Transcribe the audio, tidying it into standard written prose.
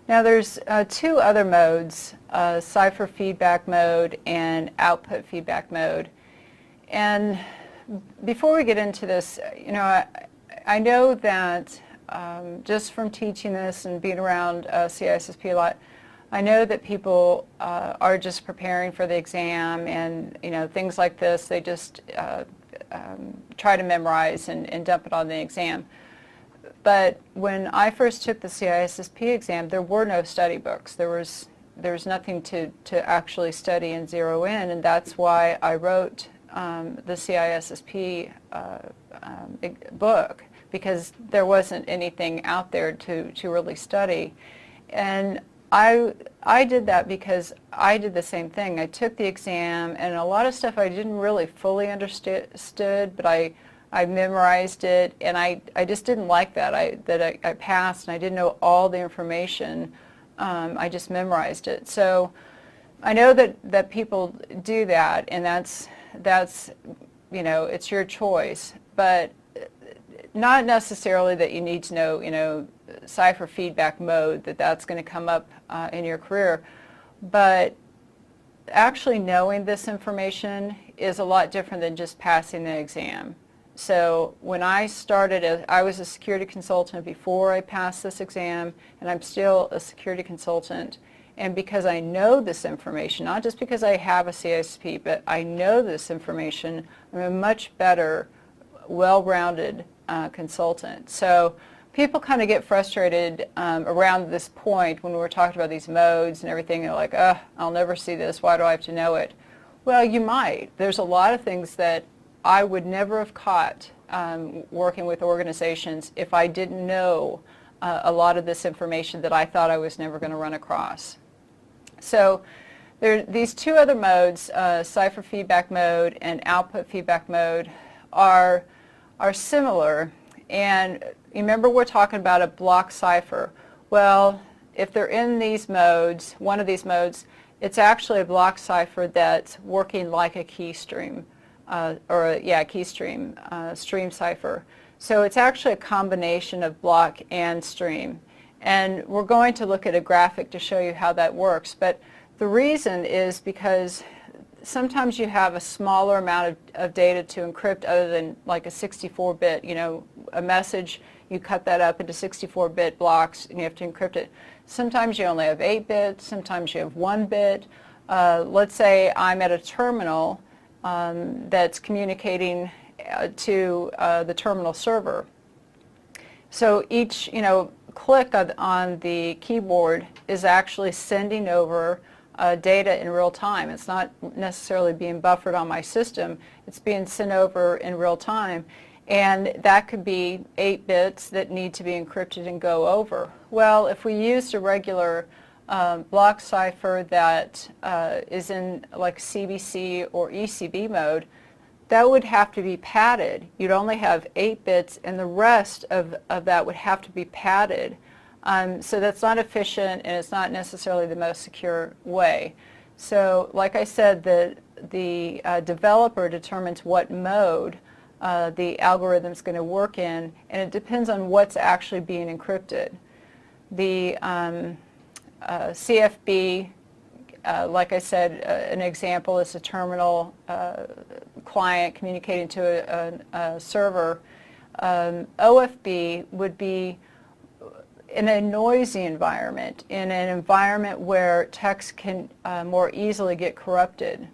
Now there's two other modes, Cipher feedback mode and output feedback mode. And before we get into this, I know that just from teaching this and being around CISSP a lot, I know that people are just preparing for the exam and things like this. They just try to memorize and dump it on the exam. But when I first took the CISSP exam, there were no study books. There was nothing to actually study and zero in, and that's why I wrote the CISSP book, because there wasn't anything out there to really study. And I did that because I did the same thing. I took the exam, and a lot of stuff I didn't really fully understood, but I memorized it, and I just didn't like that. I passed, and I didn't know all the information. I just memorized it. So I know that people do that, and that's it's your choice, but not necessarily that you need to know Cipher feedback mode, that's going to come up in your career. But actually knowing this information is a lot different than just passing the exam. So when I started, I was a security consultant before I passed this exam, and I'm still a security consultant. And because I know this information, not just because I have a CISP, but I know this information, I'm a much better, well-rounded consultant. So people kind of get frustrated around this point when we're talking about these modes and everything. They're like, I'll never see this. Why do I have to know it? Well, you might. There's a lot of things that I would never have caught working with organizations if I didn't know a lot of this information that I thought I was never going to run across. So these two other modes, Cipher feedback mode and output feedback mode, are similar. And remember, we're talking about a block cipher. Well, if they're in these modes, one of these modes, it's actually a block cipher that's working like a key stream. Stream cipher. So it's actually a combination of block and stream. And we're going to look at a graphic to show you how that works. But the reason is because sometimes you have a smaller amount of data to encrypt other than like a 64-bit, a message, you cut that up into 64-bit blocks and you have to encrypt it. Sometimes you only have 8 bits, sometimes you have 1 bit. Let's say I'm at a terminal that's communicating to the terminal server. So each click on the keyboard is actually sending over data in real time. It's not necessarily being buffered on my system. It's being sent over in real time. And that could be 8 bits that need to be encrypted and go over. Well, if we used a regular block cipher that is in like CBC or ECB mode, that would have to be padded. You'd only have 8 bits, and the rest of that would have to be padded. So that's not efficient, and it's not necessarily the most secure way. So like I said, the developer determines what mode the algorithm's going to work in, and it depends on what's actually being encrypted. The CFB, like I said, an example is a terminal client communicating to a server. OFB would be in a noisy environment, in an environment where text can more easily get corrupted.